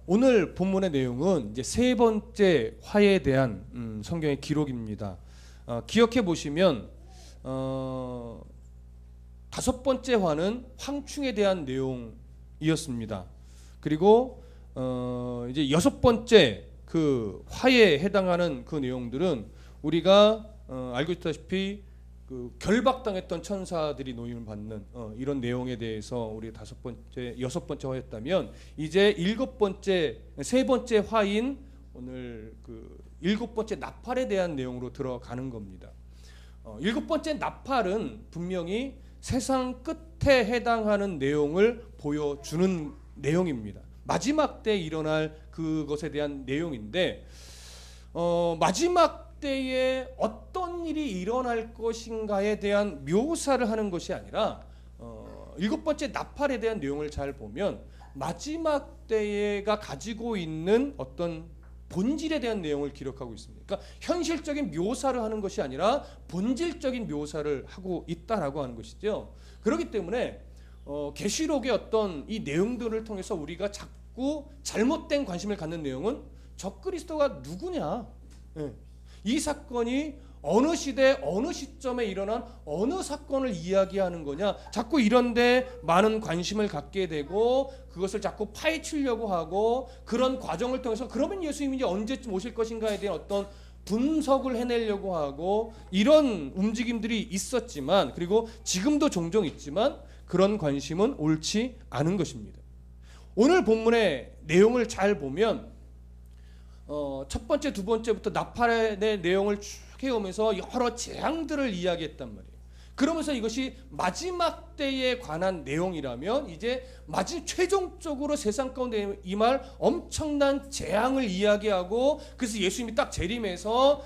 오늘 본문의 내용은 이제 세 번째 화에 대한 성경의 기록입니다. 기억해 보시면 다섯 번째 화는 황충에 대한 내용이었습니다. 그리고 이제 여섯 번째 그 화에 해당하는 그 내용들은 우리가 알고 있다시피 그 결박당했던 천사들이 노임을 받는 이런 내용에 대해서 우리 여섯 번째 화였다면, 이제 세 번째 화인 오늘 그 일곱 번째 나팔에 대한 내용으로 들어가는 겁니다. 일곱 번째 나팔은 분명히 세상 끝에 해당하는 내용을 보여주는 내용입니다. 마지막 때 일어날 그것에 대한 내용인데, 마지막 때에 어떤 일이 일어날 것인가에 대한 묘사를 하는 것이 아니라 일곱 번째 나팔에 대한 내용을 잘 보면 마지막 때가 가지고 있는 어떤 본질에 대한 내용을 기록하고 있습니다. 그러니까 현실적인 묘사를 하는 것이 아니라 본질적인 묘사를 하고 있다라고 하는 것이죠. 그렇기 때문에 계시록의 어떤 이 내용들을 통해서 우리가 자꾸 잘못된 관심을 갖는 내용은 적그리스도가 누구냐, 이 사건이 어느 시대 어느 시점에 일어난 어느 사건을 이야기하는 거냐, 자꾸 이런데 많은 관심을 갖게 되고 그것을 자꾸 파헤치려고 하고, 그런 과정을 통해서 그러면 예수님이 이제 언제쯤 오실 것인가에 대한 어떤 분석을 해내려고 하고, 이런 움직임들이 있었지만, 그리고 지금도 종종 있지만, 그런 관심은 옳지 않은 것입니다. 오늘 본문의 내용을 잘 보면 첫 번째, 두 번째부터 나팔의 내용을 쭉 해오면서 여러 재앙들을 이야기했단 말이에요. 그러면서 이것이 마지막 때에 관한 내용이라면, 이제 최종적으로 세상 가운데 임할 엄청난 재앙을 이야기하고, 그래서 예수님이 딱 재림해서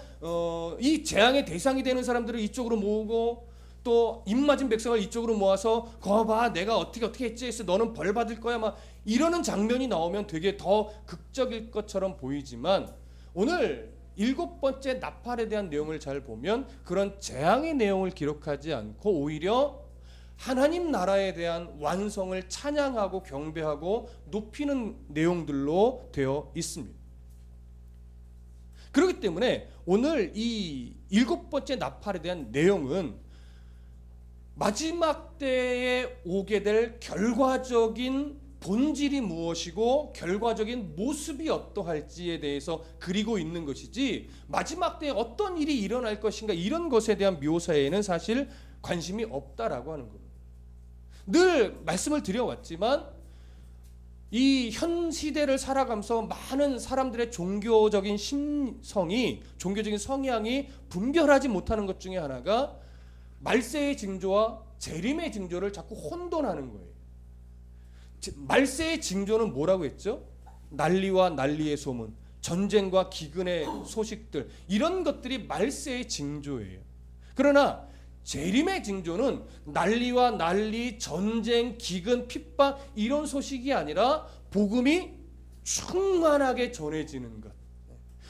이 재앙의 대상이 되는 사람들을 이쪽으로 모으고, 또 입맞은 백성을 이쪽으로 모아서 거봐 내가 어떻게 했지 해서 너는 벌 받을 거야, 막 이러는 장면이 나오면 되게 더 극적일 것처럼 보이지만, 오늘 일곱 번째 나팔에 대한 내용을 잘 보면 그런 재앙의 내용을 기록하지 않고 오히려 하나님 나라에 대한 완성을 찬양하고 경배하고 높이는 내용들로 되어 있습니다. 그렇기 때문에 오늘 이 일곱 번째 나팔에 대한 내용은 마지막 때에 오게 될 결과적인 본질이 무엇이고 결과적인 모습이 어떠할지에 대해서 그리고 있는 것이지, 마지막 때에 어떤 일이 일어날 것인가 이런 것에 대한 묘사에는 사실 관심이 없다라고 하는 겁니다. 늘 말씀을 드려왔지만 이 현 시대를 살아가면서 많은 사람들의 종교적인 심성이, 종교적인 성향이 분별하지 못하는 것 중에 하나가 말세의 징조와 재림의 징조를 자꾸 혼돈하는 거예요. 말세의 징조는 뭐라고 했죠? 난리와 난리의 소문, 전쟁과 기근의 소식들, 이런 것들이 말세의 징조예요. 그러나 재림의 징조는 난리와 난리, 전쟁, 기근, 핍박 이런 소식이 아니라 복음이 충만하게 전해지는 것.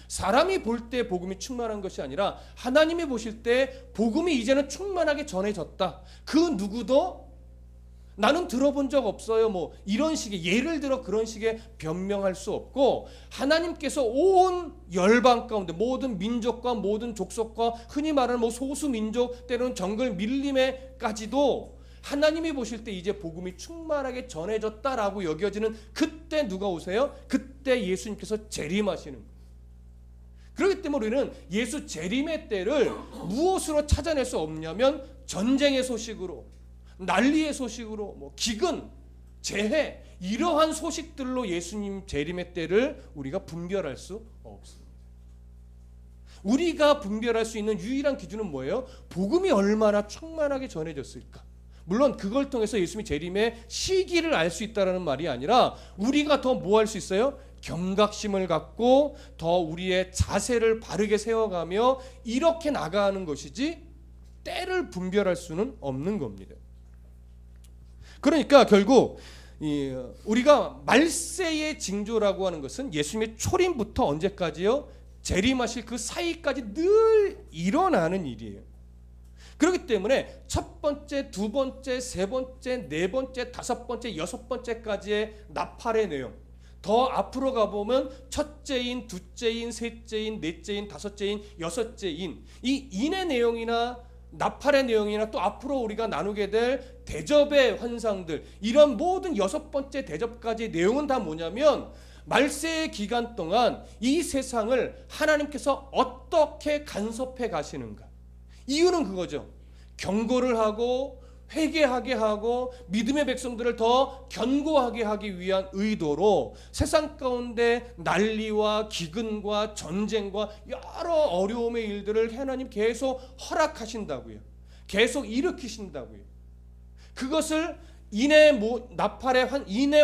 사람이 볼 때 복음이 충만한 것이 아니라 하나님이 보실 때 복음이 이제는 충만하게 전해졌다. 그 누구도 나는 들어본 적 없어요, 뭐 이런 식의, 예를 들어 그런 식의 변명할 수 없고, 하나님께서 온 열방 가운데 모든 민족과 모든 족속과 흔히 말하는 뭐 소수 민족, 때로는 정글 밀림에까지도 하나님이 보실 때 이제 복음이 충만하게 전해졌다라고 여겨지는 그때 누가 오세요? 그때 예수님께서 재림하시는 거예요. 그렇기 때문에 우리는 예수 재림의 때를 무엇으로 찾아낼 수 없냐면 전쟁의 소식으로, 난리의 소식으로, 뭐 기근, 재해, 이러한 소식들로 예수님 재림의 때를 우리가 분별할 수 없습니다. 우리가 분별할 수 있는 유일한 기준은 뭐예요? 복음이 얼마나 충만하게 전해졌을까? 물론 그걸 통해서 예수님이 재림의 시기를 알 수 있다는 말이 아니라, 우리가 더 뭐 할 수 있어요? 경각심을 갖고 더 우리의 자세를 바르게 세워가며 이렇게 나가는 것이지, 때를 분별할 수는 없는 겁니다. 그러니까 결국 우리가 말세의 징조라고 하는 것은 예수님의 초림부터 언제까지요? 재림하실 그 사이까지 늘 일어나는 일이에요. 그렇기 때문에 첫 번째, 두 번째, 세 번째, 네 번째, 다섯 번째, 여섯 번째까지의 나팔의 내용, 더 앞으로 가보면 첫째인, 둘째인, 셋째인, 넷째인, 다섯째인, 여섯째인 이 인의 내용이나 나팔의 내용이나 또 앞으로 우리가 나누게 될 대접의 환상들, 이런 모든 여섯 번째 대접까지의 내용은 다 뭐냐면 말세의 기간 동안 이 세상을 하나님께서 어떻게 간섭해 가시는가. 이유는 그거죠. 경고를 하고 회개하게 하고 믿음의 백성들을 더 견고하게 하기 위한 의도로 세상 가운데 난리와 기근과 전쟁과 여러 어려움의 일들을 하나님 계속 허락하신다고요. 계속 일으키신다고요. 그것을 인의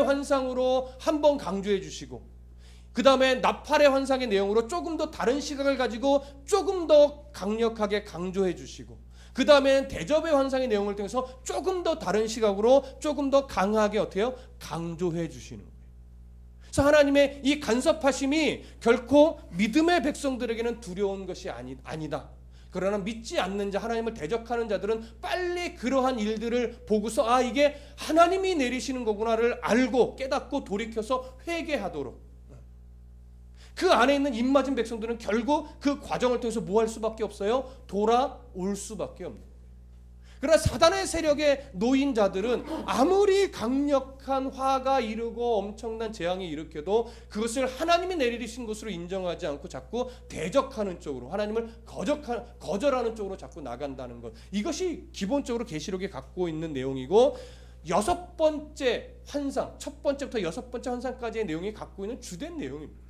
환상으로 한번 강조해 주시고, 그 다음에 나팔의 환상의 내용으로 조금 더 다른 시각을 가지고 조금 더 강력하게 강조해 주시고, 그 다음에 대접의 환상의 내용을 통해서 조금 더 다른 시각으로 조금 더 강하게 어때요? 강조해 주시는 거예요. 그래서 하나님의 이 간섭하심이 결코 믿음의 백성들에게는 두려운 것이 아니다. 그러나 믿지 않는 자, 하나님을 대적하는 자들은 빨리 그러한 일들을 보고서 이게 하나님이 내리시는 거구나를 알고 깨닫고 돌이켜서 회개하도록, 그 안에 있는 입맞은 백성들은 결국 그 과정을 통해서 뭐 할 수밖에 없어요? 돌아올 수밖에 없는 거예요. 그러나 사단의 세력에 놓인 자들은 아무리 강력한 화가 이르고 엄청난 재앙이 일으켜도 그것을 하나님이 내리신 것으로 인정하지 않고 자꾸 대적하는 쪽으로, 하나님을 거절하는 쪽으로 자꾸 나간다는 것, 이것이 기본적으로 계시록이 갖고 있는 내용이고, 여섯 번째 환상, 첫 번째부터 여섯 번째 환상까지의 내용이 갖고 있는 주된 내용입니다.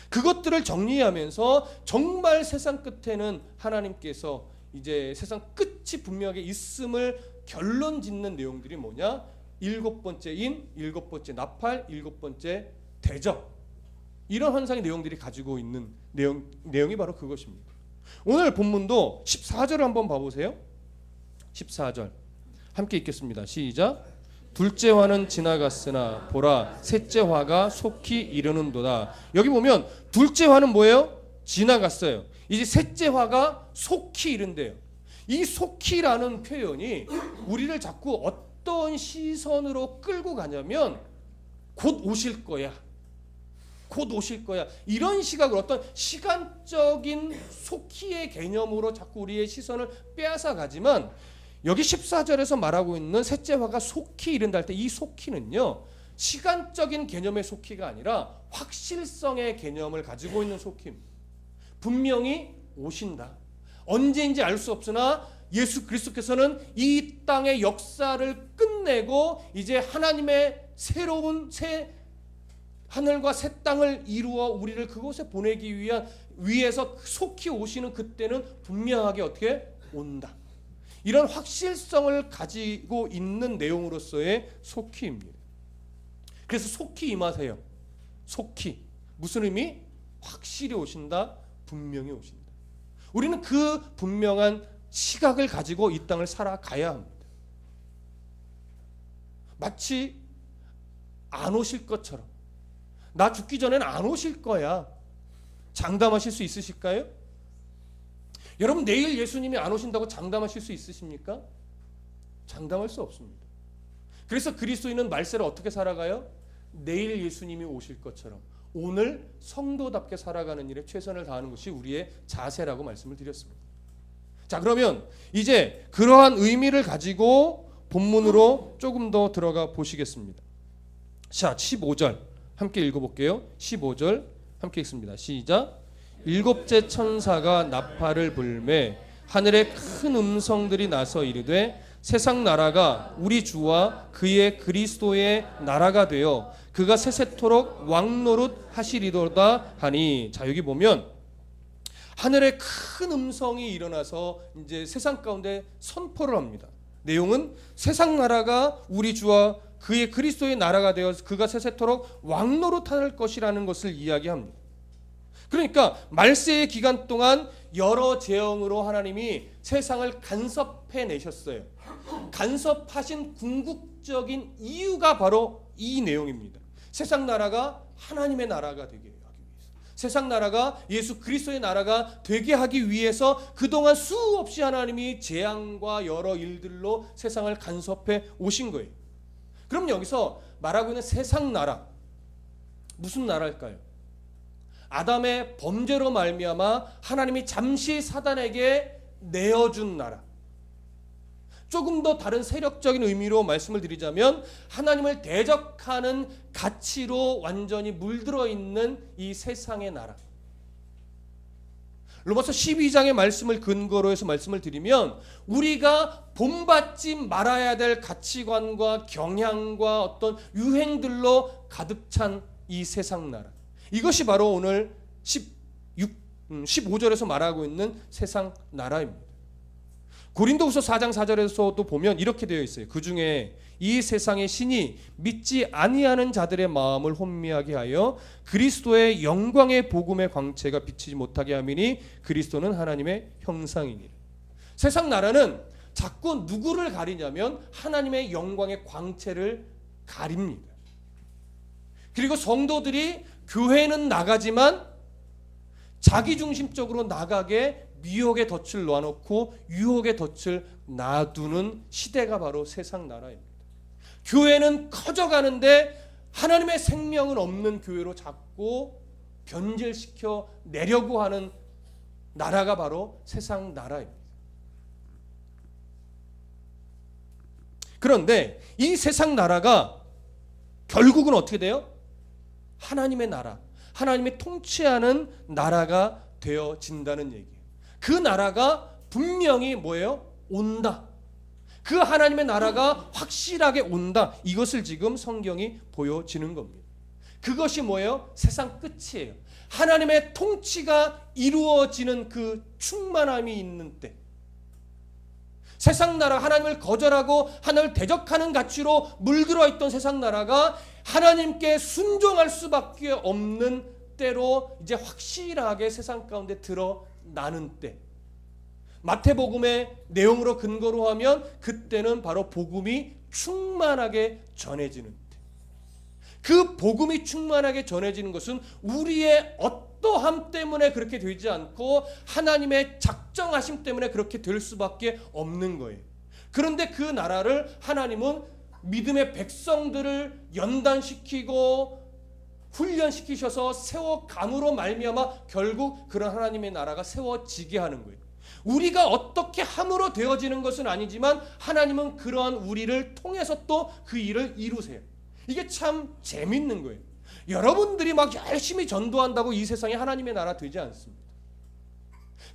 그것들을 정리하면서 정말 세상 끝에는 하나님께서 이제 세상 끝이 분명하게 있음을 결론 짓는 내용들이 뭐냐? 일곱 번째 인, 일곱 번째 나팔, 일곱 번째 대접, 이런 환상의 내용들이 가지고 있는 내용이 바로 그것입니다. 오늘 본문도 14절을 한번 봐보세요. 14절 함께 읽겠습니다. 시작. 둘째 화는 지나갔으나 보라 셋째 화가 속히 이르는도다. 여기 보면 둘째 화는 뭐예요? 지나갔어요. 이제 셋째 화가 속히 이른대요. 이 속히라는 표현이 우리를 자꾸 어떤 시선으로 끌고 가냐면 곧 오실 거야, 곧 오실 거야, 이런 시각으로 어떤 시간적인 속히의 개념으로 자꾸 우리의 시선을 빼앗아 가지만, 여기 14절에서 말하고 있는 셋째 화가 속히 이른다 할 때 이 속히는요, 시간적인 개념의 속히가 아니라 확실성의 개념을 가지고 있는 속히입니다. 분명히 오신다. 언제인지 알 수 없으나 예수 그리스도께서는 이 땅의 역사를 끝내고 이제 하나님의 새로운 새 하늘과 새 땅을 이루어 우리를 그곳에 보내기 위해서 속히 오시는 그때는 분명하게 어떻게 온다. 이런 확실성을 가지고 있는 내용으로서의 속히입니다. 그래서 속히 임하세요. 속히. 무슨 의미? 확실히 오신다. 분명히 오신다. 우리는 그 분명한 시각을 가지고 이 땅을 살아가야 합니다. 마치 안 오실 것처럼, 나 죽기 전에는 안 오실 거야, 장담하실 수 있으실까요? 여러분, 내일 예수님이 안 오신다고 장담하실 수 있으십니까? 장담할 수 없습니다. 그래서 그리스도인은 말세를 어떻게 살아가요? 내일 예수님이 오실 것처럼 오늘 성도답게 살아가는 일에 최선을 다하는 것이 우리의 자세라고 말씀을 드렸습니다. 자, 그러면 이제 그러한 의미를 가지고 본문으로 조금 더 들어가 보시겠습니다. 자, 15절 함께 읽어볼게요. 15절 함께 읽습니다. 시작. 일곱째 천사가 나팔을 불매 하늘에 큰 음성들이 나서 이르되 세상 나라가 우리 주와 그의 그리스도의 나라가 되어 그가 세세토록 왕노릇 하시리도다 하니. 자, 여기 보면 하늘에 큰 음성이 일어나서 이제 세상 가운데 선포를 합니다. 내용은 세상 나라가 우리 주와 그의 그리스도의 나라가 되어 그가 세세토록 왕노릇할 것이라는 것을 이야기합니다. 그러니까 말세의 기간 동안 여러 재앙으로 하나님이 세상을 간섭해 내셨어요. 간섭하신 궁극적인 이유가 바로 이 내용입니다. 세상 나라가 하나님의 나라가 되게 하기 위해서, 세상 나라가 예수 그리스도의 나라가 되게 하기 위해서 그동안 수없이 하나님이 재앙과 여러 일들로 세상을 간섭해 오신 거예요. 그럼 여기서 말하고 있는 세상 나라, 무슨 나라일까요? 아담의 범죄로 말미암아 하나님이 잠시 사단에게 내어준 나라. 조금 더 다른 세력적인 의미로 말씀을 드리자면 하나님을 대적하는 가치로 완전히 물들어 있는 이 세상의 나라. 로마서 12장의 말씀을 근거로 해서 말씀을 드리면 우리가 본받지 말아야 될 가치관과 경향과 어떤 유행들로 가득 찬 이 세상 나라. 이것이 바로 오늘 15절에서 말하고 있는 세상 나라입니다. 고린도후서 4장 4절에서도 보면 이렇게 되어 있어요. 그 중에 이 세상의 신이 믿지 아니하는 자들의 마음을 혼미하게 하여 그리스도의 영광의 복음의 광채가 비치지 못하게 함이니 그리스도는 하나님의 형상이니라. 세상 나라는 자꾸 누구를 가리냐면 하나님의 영광의 광채를 가립니다. 그리고 성도들이 교회는 나가지만 자기중심적으로 나가게 미혹의 덫을 놔놓고 유혹의 덫을 놔두는 시대가 바로 세상 나라입니다. 교회는 커져가는데 하나님의 생명은 없는 교회로 자꾸 변질시켜 내려고 하는 나라가 바로 세상 나라입니다. 그런데 이 세상 나라가 결국은 어떻게 돼요? 하나님의 나라, 하나님이 통치하는 나라가 되어진다는 얘기예요. 그 나라가 분명히 뭐예요? 온다. 그 하나님의 나라가 확실하게 온다. 이것을 지금 성경이 보여지는 겁니다. 그것이 뭐예요? 세상 끝이에요. 하나님의 통치가 이루어지는 그 충만함이 있는 때, 세상 나라, 하나님을 거절하고 하나님을 대적하는 가치로 물들어 있던 세상 나라가 하나님께 순종할 수밖에 없는 때로 이제 확실하게 세상 가운데 드러나는 때, 마태복음의 내용으로 근거로 하면 그때는 바로 복음이 충만하게 전해지는 때. 그 복음이 충만하게 전해지는 것은 우리의 어떠함 때문에 그렇게 되지 않고 하나님의 작정하심 때문에 그렇게 될 수밖에 없는 거예요. 그런데 그 나라를 하나님은 믿음의 백성들을 연단시키고 훈련시키셔서 세워감으로 말미암아 결국 그런 하나님의 나라가 세워지게 하는 거예요. 우리가 어떻게 함으로 되어지는 것은 아니지만 하나님은 그러한 우리를 통해서 또 그 일을 이루세요. 이게 참 재밌는 거예요. 여러분들이 막 열심히 전도한다고 이 세상에 하나님의 나라 되지 않습니다.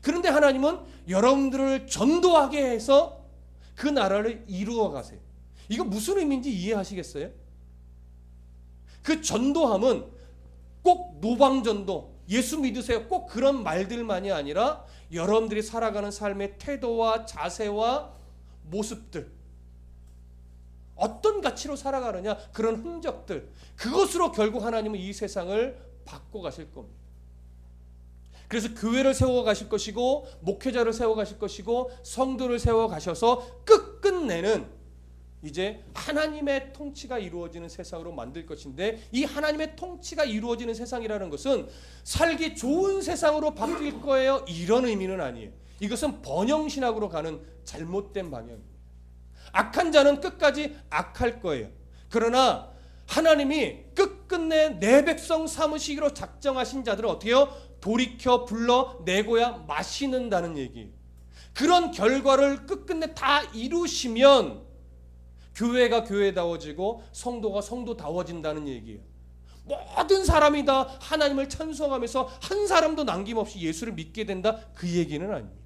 그런데 하나님은 여러분들을 전도하게 해서 그 나라를 이루어 가세요. 이거 무슨 의미인지 이해하시겠어요? 그 전도함은 꼭 노방전도, 예수 믿으세요, 꼭 그런 말들만이 아니라 여러분들이 살아가는 삶의 태도와 자세와 모습들, 어떤 가치로 살아가느냐, 그런 흔적들, 그것으로 결국 하나님은 이 세상을 바꿔가실 겁니다. 그래서 교회를 세워가실 것이고 목회자를 세워가실 것이고 성도를 세워가셔서 끝끝내는 이제 하나님의 통치가 이루어지는 세상으로 만들 것인데, 이 하나님의 통치가 이루어지는 세상이라는 것은 살기 좋은 세상으로 바뀔 거예요, 이런 의미는 아니에요. 이것은 번영신학으로 가는 잘못된 방향입니다. 악한 자는 끝까지 악할 거예요. 그러나 하나님이 끝끝내 내 백성 삼으시기로 작정하신 자들을 어떻게 해요? 돌이켜 불러내고야 마시는다는 얘기예요. 그런 결과를 끝끝내 다 이루시면 교회가 교회다워지고 성도가 성도다워진다는 얘기예요. 모든 사람이 다 하나님을 찬송하면서 한 사람도 남김없이 예수를 믿게 된다, 그 얘기는 아닙니다.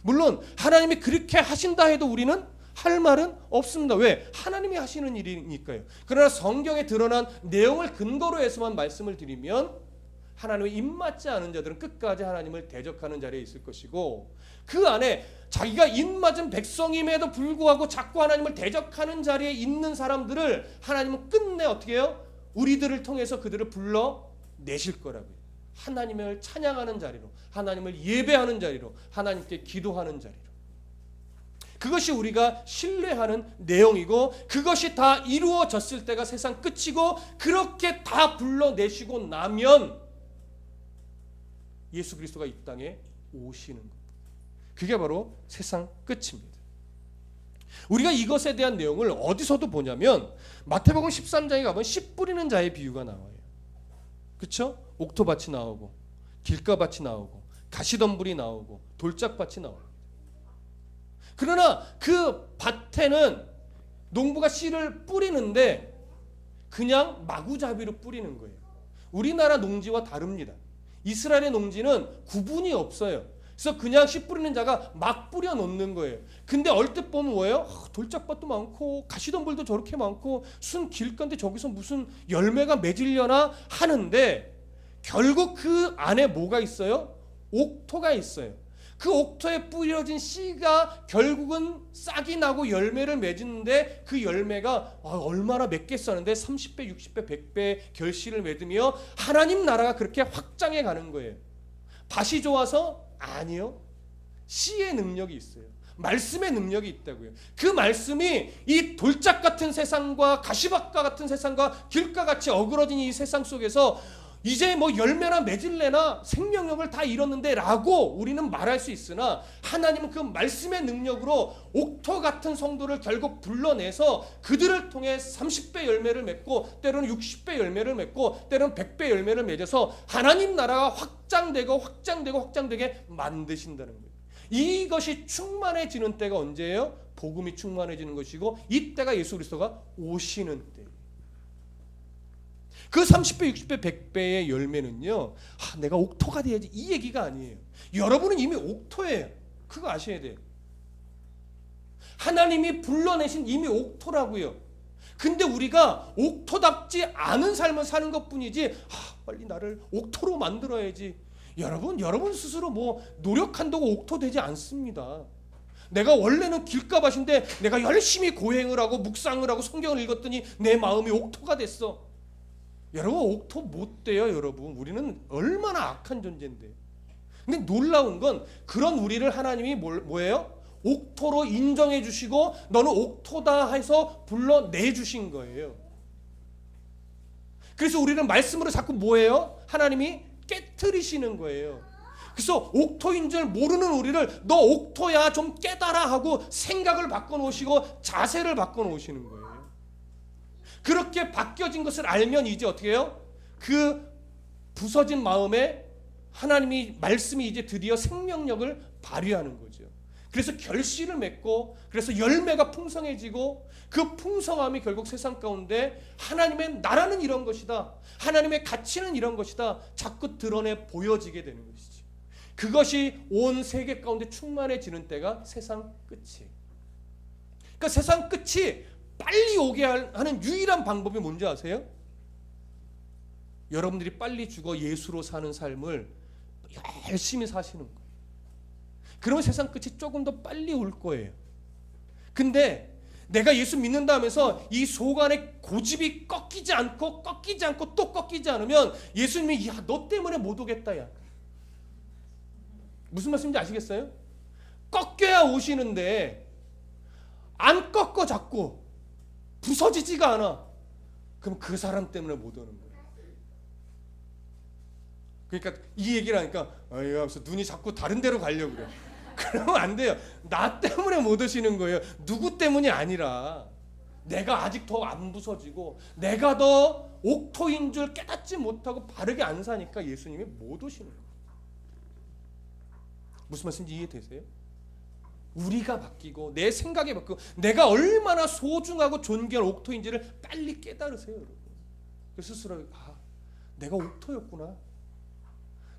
물론 하나님이 그렇게 하신다 해도 우리는 할 말은 없습니다. 왜? 하나님이 하시는 일이니까요. 그러나 성경에 드러난 내용을 근거로 해서만 말씀을 드리면 하나님의 입맞지 않은 자들은 끝까지 하나님을 대적하는 자리에 있을 것이고, 그 안에 자기가 입맞은 백성임에도 불구하고 자꾸 하나님을 대적하는 자리에 있는 사람들을 하나님은 끝내 어떻게 해요? 우리들을 통해서 그들을 불러내실 거라고요. 하나님을 찬양하는 자리로, 하나님을 예배하는 자리로, 하나님께 기도하는 자리로. 그것이 우리가 신뢰하는 내용이고, 그것이 다 이루어졌을 때가 세상 끝이고, 그렇게 다 불러내시고 나면 예수 그리스도가 이 땅에 오시는 것. 그게 바로 세상 끝입니다. 우리가 이것에 대한 내용을 어디서도 보냐면 마태복음 13장에 가보면 씨 뿌리는 자의 비유가 나와요. 그쵸? 옥토밭이 나오고 길가밭이 나오고 가시덤불이 나오고 돌짝밭이 나오고. 그러나 그 밭에는 농부가 씨를 뿌리는데 그냥 마구잡이로 뿌리는 거예요. 우리나라 농지와 다릅니다. 이스라엘의 농지는 구분이 없어요. 그래서 그냥 씨 뿌리는 자가 막 뿌려 놓는 거예요. 근데 얼핏 보면 뭐예요? 돌짝밭도 많고 가시덤불도 저렇게 많고 순 길가인데 저기서 무슨 열매가 맺으려나 하는데 결국 그 안에 뭐가 있어요? 옥토가 있어요. 그 옥토에 뿌려진 씨가 결국은 싹이 나고 열매를 맺는데 그 열매가 얼마나 맺겠었는데 30배, 60배, 100배 결실을 맺으며 하나님 나라가 그렇게 확장해 가는 거예요. 밭이 좋아서? 아니요. 씨의 능력이 있어요. 말씀의 능력이 있다고요. 그 말씀이 이 돌짝 같은 세상과 가시밭과 같은 세상과 길가같이 어그러진 이 세상 속에서 이제 뭐 열매나 맺을래나 생명력을 다 잃었는데 라고 우리는 말할 수 있으나 하나님은 그 말씀의 능력으로 옥토 같은 성도를 결국 불러내서 그들을 통해 30배 열매를 맺고 때로는 60배 열매를 맺고 때로는 100배 열매를 맺어서 하나님 나라가 확장되고 확장되고 확장되게 만드신다는 거예요. 이것이 충만해지는 때가 언제예요? 복음이 충만해지는 것이고 이때가 예수 그리스도가 오시는 때. 그 30배, 60배, 100배의 열매는요, 내가 옥토가 돼야지 이 얘기가 아니에요. 여러분은 이미 옥토예요. 그거 아셔야 돼요. 하나님이 불러내신 이미 옥토라고요. 근데 우리가 옥토답지 않은 삶을 사는 것뿐이지 빨리 나를 옥토로 만들어야지. 여러분 스스로 뭐 노력한다고 옥토 되지 않습니다. 내가 원래는 길가밭인데 내가 열심히 고행을 하고 묵상을 하고 성경을 읽었더니 내 마음이 옥토가 됐어. 여러분 옥토 못 돼요. 여러분 우리는 얼마나 악한 존재인데. 근데 놀라운 건 그런 우리를 하나님이 뭐예요? 옥토로 인정해 주시고 너는 옥토다 해서 불러내 주신 거예요. 그래서 우리는 말씀으로 자꾸 뭐예요? 하나님이 깨트리시는 거예요. 그래서 옥토인 줄 모르는 우리를 너 옥토야 좀 깨달아 하고 생각을 바꿔놓으시고 자세를 바꿔놓으시는 거예요. 그렇게 바뀌어진 것을 알면 이제 어떻게 해요? 그 부서진 마음에 하나님이 말씀이 이제 드디어 생명력을 발휘하는 거죠. 그래서 결실을 맺고 그래서 열매가 풍성해지고 그 풍성함이 결국 세상 가운데 하나님의 나라는 이런 것이다. 하나님의 가치는 이런 것이다. 자꾸 드러내 보여지게 되는 것이지. 그것이 온 세계 가운데 충만해지는 때가 세상 끝이에요. 그러니까 세상 끝이 빨리 오게 하는 유일한 방법이 뭔지 아세요? 여러분들이 빨리 죽어 예수로 사는 삶을 열심히 사시는 거예요. 그러면 세상 끝이 조금 더 빨리 올 거예요. 근데 내가 예수 믿는다 하면서 이 속 안에 고집이 꺾이지 않고 또 꺾이지 않으면 예수님이 너 때문에 못 오겠다 야. 무슨 말씀인지 아시겠어요? 꺾여야 오시는데 안 꺾어 자꾸 부서지지가 않아. 그럼 그 사람 때문에 못 오는 거예요. 그러니까 이 얘기를 하니까 하면서 눈이 자꾸 다른 데로 가려고 그래. 그러면 안 돼요. 나 때문에 못 오시는 거예요. 누구 때문이 아니라 내가 아직 더 안 부서지고 내가 더 옥토인 줄 깨닫지 못하고 바르게 안 사니까 예수님이 못 오시는 거예요. 무슨 말씀인지 이해되세요? 우리가 바뀌고 내 생각이 바뀌고 내가 얼마나 소중하고 존귀한 옥토인지를 빨리 깨달으세요. 여러분. 스스로 내가 옥토였구나.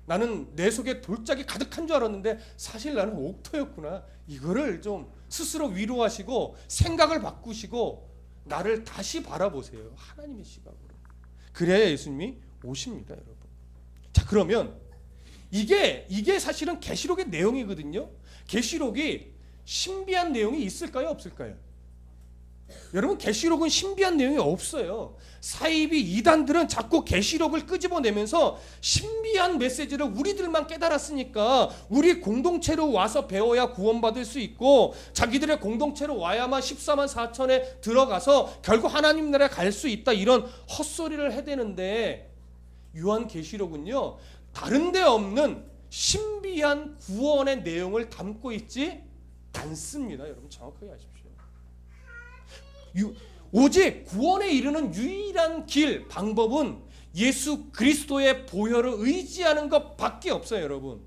나는 내 속에 돌짝이 가득한 줄 알았는데 사실 나는 옥토였구나. 이거를 좀 스스로 위로하시고 생각을 바꾸시고 나를 다시 바라보세요. 하나님의 시각으로. 그래야 예수님이 오십니다. 여러분. 자, 그러면 이게 사실은 계시록의 내용이거든요. 계시록이 신비한 내용이 있을까요? 없을까요? 여러분 계시록은 신비한 내용이 없어요. 사이비 이단들은 자꾸 계시록을 끄집어내면서 신비한 메시지를 우리들만 깨달았으니까 우리 공동체로 와서 배워야 구원받을 수 있고 자기들의 공동체로 와야만 14만 4천에 들어가서 결국 하나님 나라에 갈 수 있다 이런 헛소리를 해대는데 요한계시록은요 다른 데 없는 신비한 구원의 내용을 담고 있지 않습니다. 여러분 정확하게 아십시오. 오직 구원에 이르는 유일한 길, 방법은 예수 그리스도의 보혈을 의지하는 것밖에 없어요, 여러분.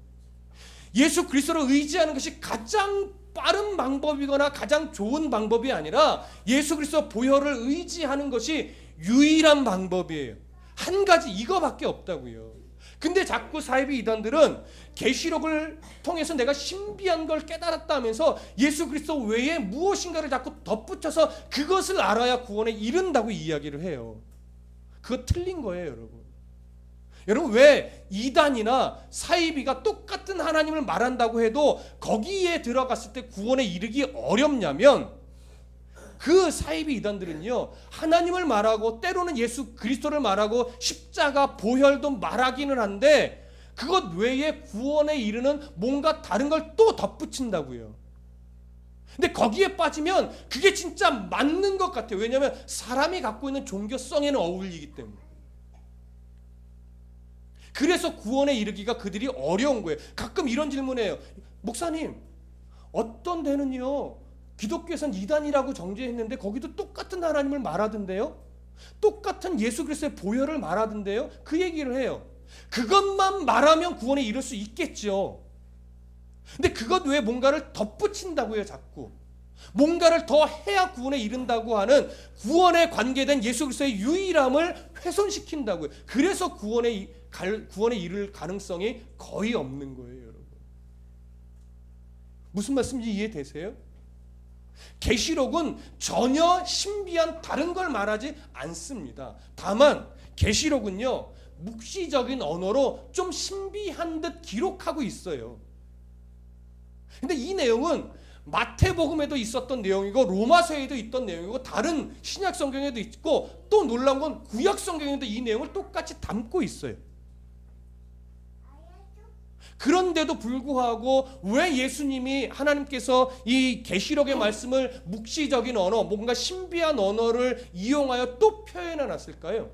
예수 그리스도를 의지하는 것이 가장 빠른 방법이거나 가장 좋은 방법이 아니라 예수 그리스도 보혈을 의지하는 것이 유일한 방법이에요. 한 가지 이거밖에 없다고요. 근데 자꾸 사이비 이단들은 계시록을 통해서 내가 신비한 걸 깨달았다면서 예수 그리스도 외에 무엇인가를 자꾸 덧붙여서 그것을 알아야 구원에 이른다고 이야기를 해요. 그거 틀린 거예요, 여러분. 여러분, 왜 이단이나 사이비가 똑같은 하나님을 말한다고 해도 거기에 들어갔을 때 구원에 이르기 어렵냐면, 그 사이비 이단들은요, 하나님을 말하고 때로는 예수 그리스도를 말하고 십자가 보혈도 말하기는 한데 그것 외에 구원에 이르는 뭔가 다른 걸 또 덧붙인다고요. 근데 거기에 빠지면 그게 진짜 맞는 것 같아요. 왜냐하면 사람이 갖고 있는 종교성에는 어울리기 때문에. 그래서 구원에 이르기가 그들이 어려운 거예요. 가끔 이런 질문해요. 목사님, 어떤 데는요 기독교에선 이단이라고 정죄했는데 거기도 똑같은 하나님을 말하던데요, 똑같은 예수 그리스도의 보혈을 말하던데요. 그 얘기를 해요. 그것만 말하면 구원에 이를 수 있겠죠. 근데 그것 외에 뭔가를 덧붙인다고요. 자꾸 뭔가를 더 해야 구원에 이른다고 하는 구원에 관계된 예수 그리스도의 유일함을 훼손시킨다고요. 그래서 구원에 이를 가능성이 거의 없는 거예요, 여러분. 무슨 말씀인지 이해되세요? 계시록은 전혀 신비한 다른 걸 말하지 않습니다. 다만 계시록은요, 묵시적인 언어로 좀 신비한 듯 기록하고 있어요. 근데 이 내용은 마태복음에도 있었던 내용이고 로마서에도 있던 내용이고 다른 신약 성경에도 있고, 또 놀라운 건 구약 성경에도 이 내용을 똑같이 담고 있어요. 그런데도 불구하고 왜 예수님이, 하나님께서 이 계시록의 말씀을 묵시적인 언어, 뭔가 신비한 언어를 이용하여 또 표현해 놨을까요?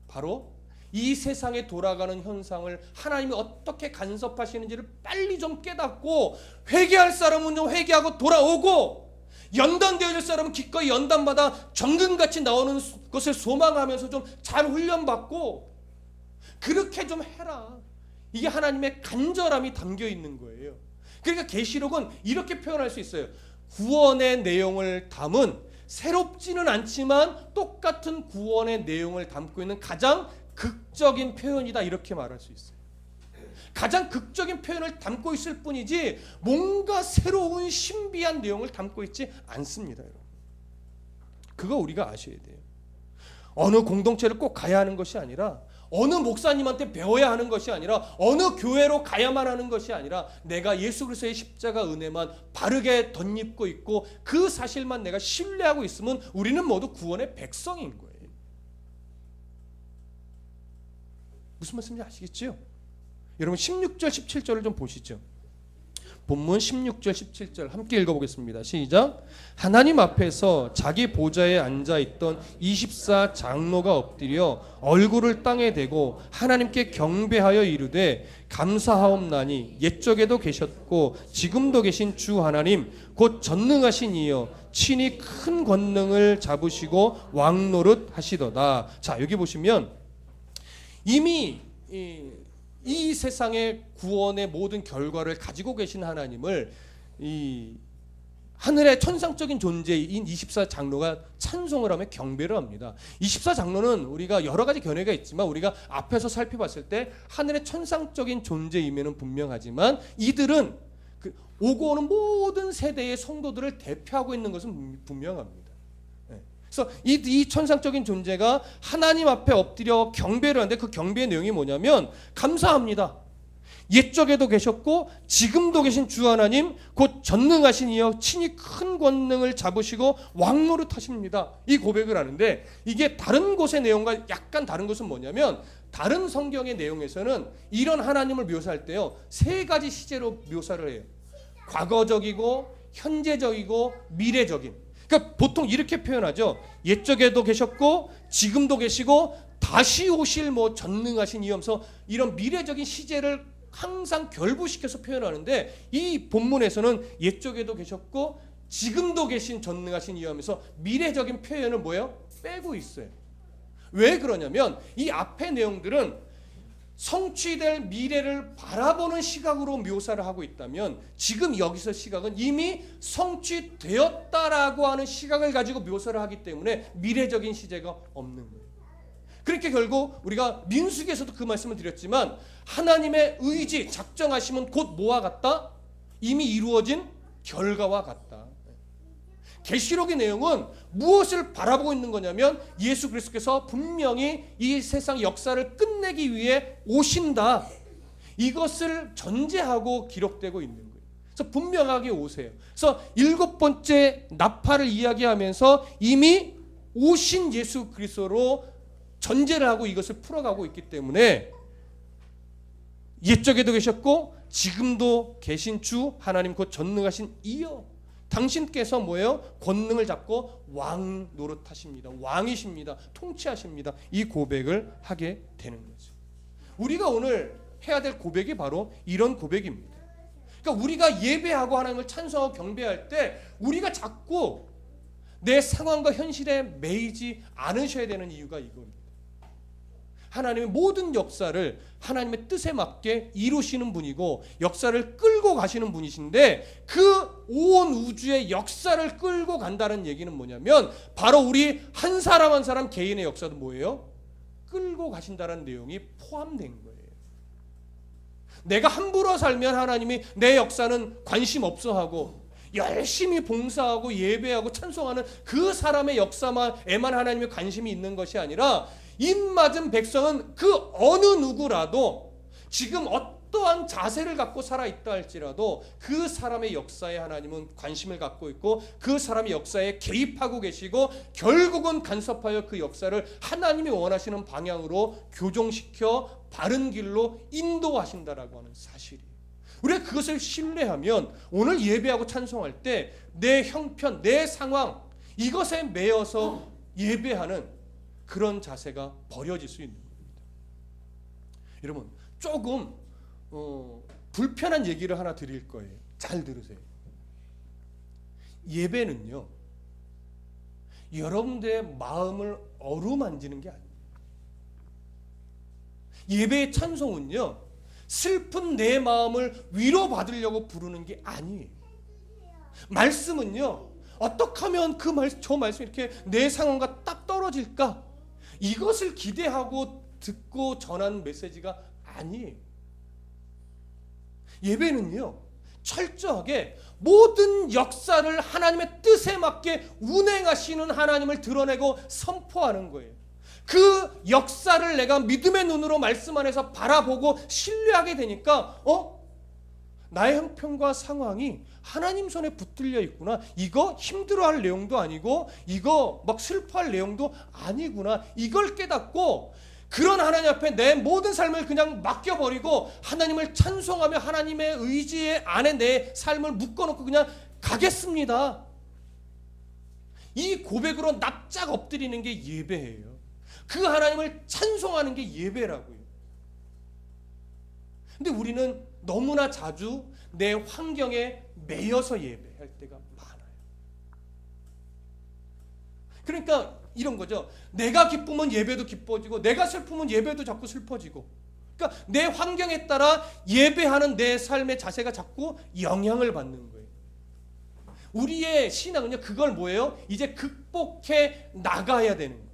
바로 이 세상에 돌아가는 현상을 하나님이 어떻게 간섭하시는지를 빨리 좀 깨닫고, 회개할 사람은 좀 회개하고 돌아오고, 연단되어질 사람은 기꺼이 연단받아 정금같이 나오는 것을 소망하면서 좀 잘 훈련받고 그렇게 좀 해라. 이게 하나님의 간절함이 담겨 있는 거예요. 그러니까 계시록은 이렇게 표현할 수 있어요. 구원의 내용을 담은, 새롭지는 않지만 똑같은 구원의 내용을 담고 있는 가장 극적인 표현이다, 이렇게 말할 수 있어요. 가장 극적인 표현을 담고 있을 뿐이지 뭔가 새로운 신비한 내용을 담고 있지 않습니다, 여러분. 그거 우리가 아셔야 돼요. 어느 공동체를 꼭 가야 하는 것이 아니라, 어느 목사님한테 배워야 하는 것이 아니라, 어느 교회로 가야만 하는 것이 아니라, 내가 예수 그리스도의 십자가 은혜만 바르게 덧입고 있고 그 사실만 내가 신뢰하고 있으면 우리는 모두 구원의 백성인 거예요. 무슨 말씀인지 아시겠죠? 여러분 16절 17절을 좀 보시죠. 본문 16절 17절 함께 읽어보겠습니다. 시작. 하나님 앞에서 자기 보좌에 앉아있던 24 장로가 엎드려 얼굴을 땅에 대고 하나님께 경배하여 이르되, 감사하옵나니 옛적에도 계셨고 지금도 계신 주 하나님 곧 전능하신 이여 친히 큰 권능을 잡으시고 왕노릇 하시도다. 자, 여기 보시면 이미 이 세상의 구원의 모든 결과를 가지고 계신 하나님을 이 하늘의 천상적인 존재인 24 장로가 찬송을 하며 경배를 합니다. 24 장로는 우리가 여러 가지 견해가 있지만 우리가 앞에서 살펴봤을 때 하늘의 천상적인 존재임에는 분명하지만, 이들은 오고 오는 모든 세대의 성도들을 대표하고 있는 것은 분명합니다. 그래서 이 천상적인 존재가 하나님 앞에 엎드려 경배를 하는데, 그 경배의 내용이 뭐냐면, 감사합니다. 옛적에도 계셨고 지금도 계신 주 하나님 곧 전능하신 이여 친히 큰 권능을 잡으시고 왕노릇 하십니다. 이 고백을 하는데, 이게 다른 곳의 내용과 약간 다른 것은 뭐냐면, 다른 성경의 내용에서는 이런 하나님을 묘사할 때요, 세 가지 시제로 묘사를 해요. 과거적이고 현재적이고 미래적인. 그러니까 보통 이렇게 표현하죠. 옛적에도 계셨고 지금도 계시고 다시 오실 전능하신 이여면서 이런 미래적인 시제를 항상 결부시켜서 표현하는데, 이 본문에서는 옛적에도 계셨고 지금도 계신 전능하신 이여면서 미래적인 표현을 빼고 있어요. 왜 그러냐면 이 앞의 내용들은 성취될 미래를 바라보는 시각으로 묘사를 하고 있다면 지금 여기서 시각은 이미 성취되었다라고 하는 시각을 가지고 묘사를 하기 때문에 미래적인 시제가 없는 거예요. 그렇게 결국 우리가 민수기에서도 그 말씀을 드렸지만 하나님의 의지, 작정하심은 곧 뭐와 같다? 이미 이루어진 결과와 같다. 계시록의 내용은 무엇을 바라보고 있는 거냐면 예수 그리스도께서 분명히 이 세상 역사를 끝내기 위해 오신다. 이것을 전제하고 기록되고 있는 거예요. 그래서 분명하게 오세요. 그래서 7번째 나팔을 이야기하면서 이미 오신 예수 그리스도로 전제를 하고 이것을 풀어가고 있기 때문에 옛적에도 계셨고 지금도 계신 주 하나님 곧 전능하신 이여 당신께서 뭐예요? 권능을 잡고 왕 노릇하십니다. 왕이십니다. 통치하십니다. 이 고백을 하게 되는 거죠. 우리가 오늘 해야 될 고백이 바로 이런 고백입니다. 그러니까 우리가 예배하고 하나님을 찬송하고 경배할 때 우리가 자꾸 내 상황과 현실에 매이지 않으셔야 되는 이유가 이겁니다. 하나님의 모든 역사를 하나님의 뜻에 맞게 이루시는 분이고 역사를 끌고 가시는 분이신데 그 온 우주의 역사를 끌고 간다는 얘기는 뭐냐면 바로 우리 한 사람 한 사람 개인의 역사도 뭐예요? 끌고 가신다는 내용이 포함된 거예요. 내가 함부로 살면 하나님이 내 역사는 관심 없어 하고 열심히 봉사하고 예배하고 찬송하는 그 사람의 역사에만 하나님의 관심이 있는 것이 아니라 입맞은 백성은 그 어느 누구라도 지금 어떠한 자세를 갖고 살아있다 할지라도 그 사람의 역사에 하나님은 관심을 갖고 있고 그 사람의 역사에 개입하고 계시고 결국은 간섭하여 그 역사를 하나님이 원하시는 방향으로 교정시켜 바른 길로 인도하신다라고 하는 사실이에요. 우리가 그것을 신뢰하면 오늘 예배하고 찬송할 때 내 형편, 내 상황 이것에 매여서 예배하는 그런 자세가 버려질 수 있는 겁니다. 여러분 조금 불편한 얘기를 하나 드릴 거예요. 잘 들으세요. 예배는요 여러분들의 마음을 어루만지는 게 아니에요. 예배의 찬송은요 슬픈 내 마음을 위로받으려고 부르는 게 아니에요. 말씀은요 어떻게 하면 저 말씀이 이렇게 내 상황과 딱 떨어질까 이것을 기대하고 듣고 전하는 메시지가 아니에요. 예배는요 철저하게 모든 역사를 하나님의 뜻에 맞게 운행하시는 하나님을 드러내고 선포하는 거예요. 그 역사를 내가 믿음의 눈으로 말씀 안에서 바라보고 신뢰하게 되니까 나의 형편과 상황이 하나님 손에 붙들려 있구나. 이거 힘들어할 내용도 아니고 이거 막 슬퍼할 내용도 아니구나. 이걸 깨닫고 그런 하나님 앞에 내 모든 삶을 그냥 맡겨버리고 하나님을 찬송하며 하나님의 의지 안에 내 삶을 묶어놓고 그냥 가겠습니다. 이 고백으로 납작 엎드리는 게 예배예요. 그 하나님을 찬송하는 게 예배라고요. 근데 우리는 너무나 자주 내 환경에 매여서 예배할 때가 많아요. 그러니까 이런 거죠. 내가 기쁘면 예배도 기뻐지고 내가 슬프면 예배도 자꾸 슬퍼지고 그러니까 내 환경에 따라 예배하는 내 삶의 자세가 자꾸 영향을 받는 거예요. 우리의 신앙은요 그걸 뭐예요? 이제 극복해 나가야 되는 거예요.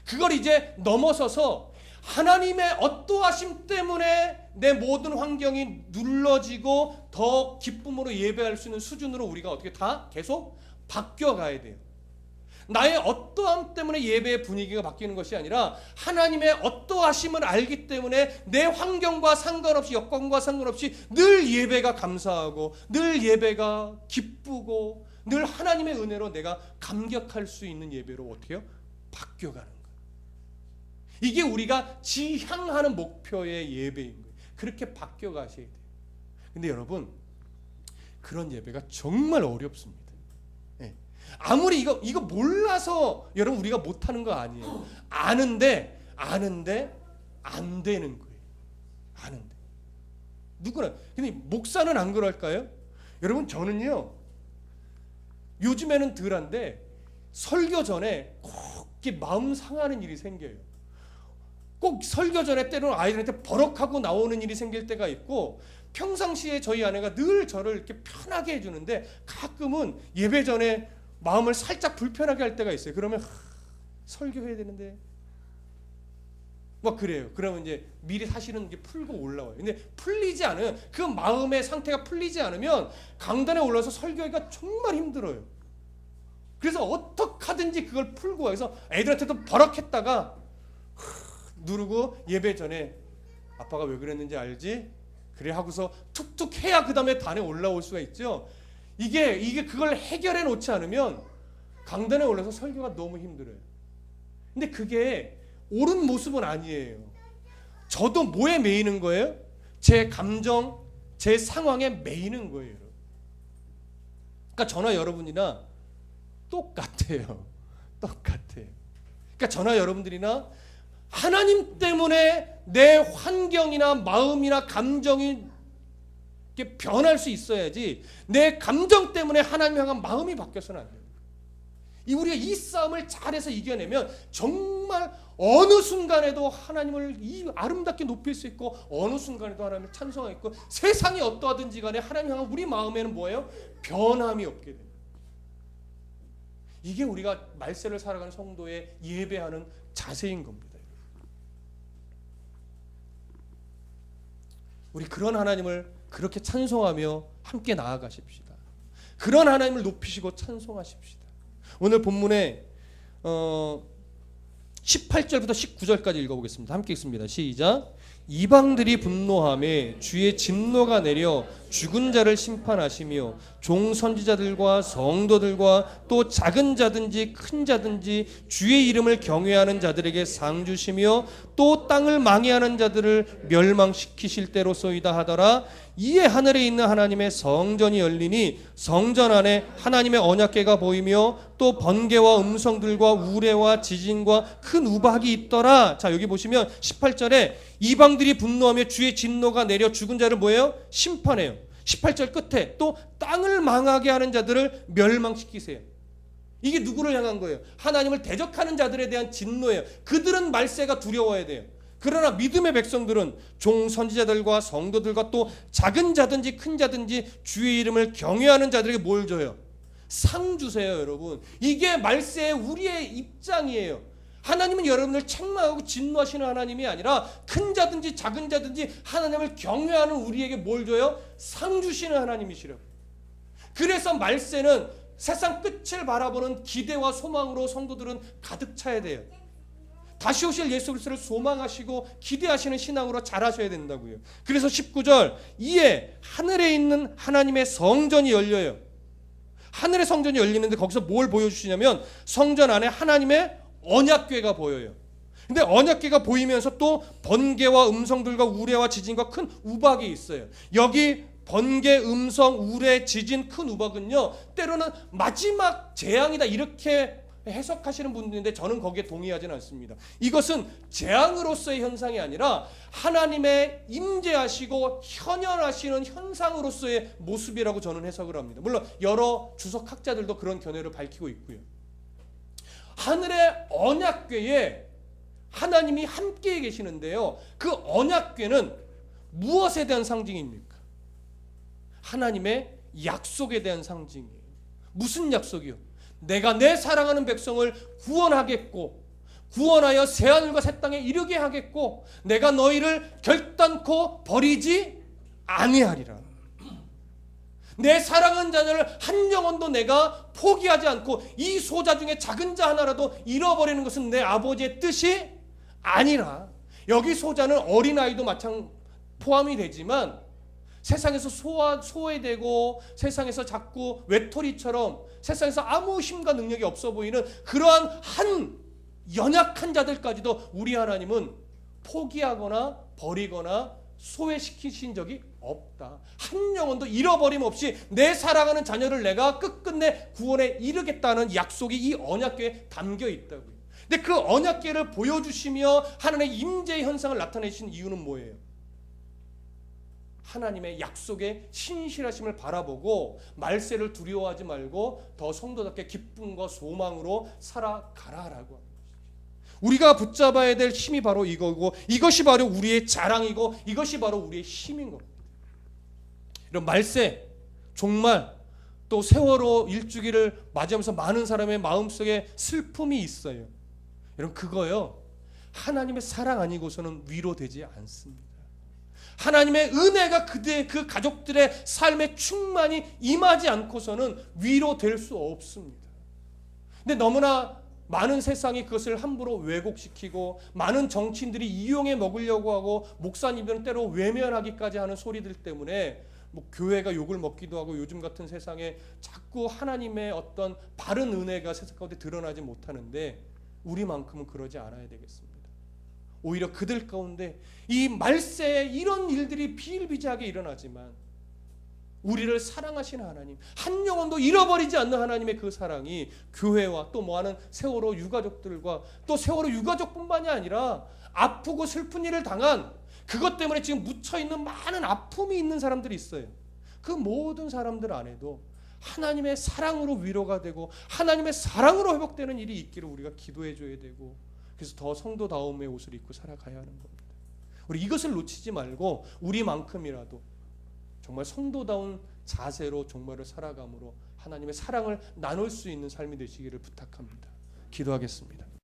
그걸 이제 넘어서서 하나님의 어떠하심 때문에 내 모든 환경이 눌러지고 더 기쁨으로 예배할 수 있는 수준으로 우리가 어떻게 다 계속 바뀌어가야 돼요. 나의 어떠함 때문에 예배의 분위기가 바뀌는 것이 아니라 하나님의 어떠하심을 알기 때문에 내 환경과 상관없이 여건과 상관없이 늘 예배가 감사하고 늘 예배가 기쁘고 늘 하나님의 은혜로 내가 감격할 수 있는 예배로 어떻게 해요? 바뀌어가는 거예요. 이게 우리가 지향하는 목표의 예배인 거예요. 그렇게 바뀌어가셔야 돼요. 근데 여러분 그런 예배가 정말 어렵습니다. 네. 아무리 이거 몰라서 여러분 우리가 못하는 거 아니에요. 아는데 안 되는 거예요. 아는데 누구나. 근데 목사는 안 그럴까요? 여러분 저는요 요즘에는 덜한데 설교 전에 꼭 이렇게 마음 상하는 일이 생겨요. 꼭 설교 전에 때로는 아이들한테 버럭하고 나오는 일이 생길 때가 있고, 평상시에 저희 아내가 늘 저를 이렇게 편하게 해주는데 가끔은 예배 전에 마음을 살짝 불편하게 할 때가 있어요. 그러면 설교해야 되는데 막 그래요. 그러면 이제 미리 사실은 이게 풀고 올라와요. 근데 풀리지 않으면, 그 마음의 상태가 풀리지 않으면 강단에 올라서 설교하기가 정말 힘들어요. 그래서 어떻게 하든지 그걸 풀고 와서 애들한테도 버럭했다가 누르고 예배 전에 아빠가 왜 그랬는지 알지? 그래 하고서 툭툭 해야 그 다음에 단에 올라올 수가 있죠. 이게 그걸 해결해 놓지 않으면 강단에 올라서 설교가 너무 힘들어요. 근데 그게 옳은 모습은 아니에요. 저도 뭐에 매이는 거예요? 제 감정, 제 상황에 매이는 거예요. 그러니까 저나 여러분이나 똑같아요. 똑같아요. 그러니까 저나 여러분들이나 하나님 때문에 내 환경이나 마음이나 감정이 이렇게 변할 수 있어야지, 내 감정 때문에 하나님 향한 마음이 바뀌어서는 안 돼요. 우리가 이 싸움을 잘해서 이겨내면 정말 어느 순간에도 하나님을 아름답게 높일 수 있고, 어느 순간에도 하나님을 찬송할 수 있고, 세상이 어떠하든지 간에 하나님 향한 우리 마음에는 뭐예요? 변함이 없게 돼요. 이게 우리가 말세를 살아가는 성도의 예배하는 자세인 겁니다. 우리 그런 하나님을 그렇게 찬송하며 함께 나아가십시다. 그런 하나님을 높이시고 찬송하십시다. 오늘 본문에 18절부터 19절까지 읽어보겠습니다. 함께 읽습니다. 시작. 이방들이 분노하며 주의 진노가 내려 죽은 자를 심판하시며 종 선지자들과 성도들과 또 작은 자든지 큰 자든지 주의 이름을 경외하는 자들에게 상 주시며 또 땅을 망해하는 자들을 멸망시키실 때로소이다 하더라. 이에 하늘에 있는 하나님의 성전이 열리니 성전 안에 하나님의 언약궤가 보이며 또 번개와 음성들과 우레와 지진과 큰 우박이 있더라. 자, 여기 보시면 18절에 이방들이 분노하며 주의 진노가 내려 죽은 자를 뭐예요? 심판해요. 18절 끝에 또 땅을 망하게 하는 자들을 멸망시키세요. 이게 누구를 향한 거예요? 하나님을 대적하는 자들에 대한 진노예요. 그들은 말세가 두려워야 돼요. 그러나 믿음의 백성들은 종 선지자들과 성도들과 또 작은 자든지 큰 자든지 주의 이름을 경외하는 자들에게 뭘 줘요? 상 주세요, 여러분. 이게 말세의 우리의 입장이에요. 하나님은 여러분을 책망하고 진노하시는 하나님이 아니라 큰 자든지 작은 자든지 하나님을 경외하는 우리에게 뭘 줘요? 상 주시는 하나님이시라고. 그래서 말세는 세상 끝을 바라보는 기대와 소망으로 성도들은 가득 차야 돼요. 다시 오실 예수 그리스도를 소망하시고 기대하시는 신앙으로 자라셔야 된다고요. 그래서 19절, 이에 하늘에 있는 하나님의 성전이 열려요. 하늘의 성전이 열리는데 거기서 뭘 보여주시냐면 성전 안에 하나님의 언약궤가 보여요. 근데 언약궤가 보이면서 또 번개와 음성들과 우레와 지진과 큰 우박이 있어요. 여기 번개, 음성, 우레, 지진, 큰 우박은요, 때로는 마지막 재앙이다 이렇게 해석하시는 분들인데 저는 거기에 동의하지는 않습니다. 이것은 재앙으로서의 현상이 아니라 하나님의 임재하시고 현현하시는 현상으로서의 모습이라고 저는 해석을 합니다. 물론 여러 주석학자들도 그런 견해를 밝히고 있고요. 하늘의 언약궤에 하나님이 함께 계시는데요, 그 언약궤는 무엇에 대한 상징입니까? 하나님의 약속에 대한 상징이에요. 무슨 약속이요? 내가 내 사랑하는 백성을 구원하겠고 구원하여 새하늘과 새 땅에 이르게 하겠고 내가 너희를 결단코 버리지 아니하리라. 내 사랑하는 자녀를 한 영혼도 내가 포기하지 않고 이 소자 중에 작은 자 하나라도 잃어버리는 것은 내 아버지의 뜻이 아니라. 여기 소자는 어린아이도 마찬가지 포함이 되지만 세상에서 소외되고 세상에서 자꾸 외톨이처럼 세상에서 아무 힘과 능력이 없어 보이는 그러한 한 연약한 자들까지도 우리 하나님은 포기하거나 버리거나 소외시키신 적이 없다. 한 영혼도 잃어버림 없이 내 사랑하는 자녀를 내가 끝끝내 구원에 이르겠다는 약속이 이 언약궤에 담겨 있다고요. 근데 그 언약궤를 보여주시며 하나님의 임재의 현상을 나타내신 이유는 뭐예요? 하나님의 약속의 신실하심을 바라보고 말세를 두려워하지 말고 더 성도답게 기쁨과 소망으로 살아가라라고 합니다. 우리가 붙잡아야 될 힘이 바로 이거고, 이것이 바로 우리의 자랑이고, 이것이 바로 우리의 힘인 겁니다. 이런 말세, 종말, 또 세월호 일주기를 맞이하면서 많은 사람의 마음속에 슬픔이 있어요. 여러분, 그거요, 하나님의 사랑 아니고서는 위로되지 않습니다. 하나님의 은혜가 그 가족들의 삶에 충만히 임하지 않고서는 위로될 수 없습니다. 근데 너무나 많은 세상이 그것을 함부로 왜곡시키고, 많은 정치인들이 이용해 먹으려고 하고, 목사님들은 때로 외면하기까지 하는 소리들 때문에 교회가 욕을 먹기도 하고, 요즘 같은 세상에 자꾸 하나님의 어떤 바른 은혜가 세상 가운데 드러나지 못하는데, 우리만큼은 그러지 않아야 되겠습니다. 오히려 그들 가운데 이 말세에 이런 일들이 비일비재하게 일어나지만 우리를 사랑하시는 하나님, 한 영혼도 잃어버리지 않는 하나님의 그 사랑이 교회와 또 많은 세월호 유가족들과, 또 세월호 유가족뿐만이 아니라 아프고 슬픈 일을 당한, 그것 때문에 지금 묻혀있는 많은 아픔이 있는 사람들이 있어요. 그 모든 사람들 안에도 하나님의 사랑으로 위로가 되고 하나님의 사랑으로 회복되는 일이 있기를 우리가 기도해 줘야 되고, 그래서 더 성도다움의 옷을 입고 살아가야 하는 겁니다. 우리 이것을 놓치지 말고 우리만큼이라도 정말 성도다운 자세로 정말을 살아감으로 하나님의 사랑을 나눌 수 있는 삶이 되시기를 부탁합니다. 기도하겠습니다.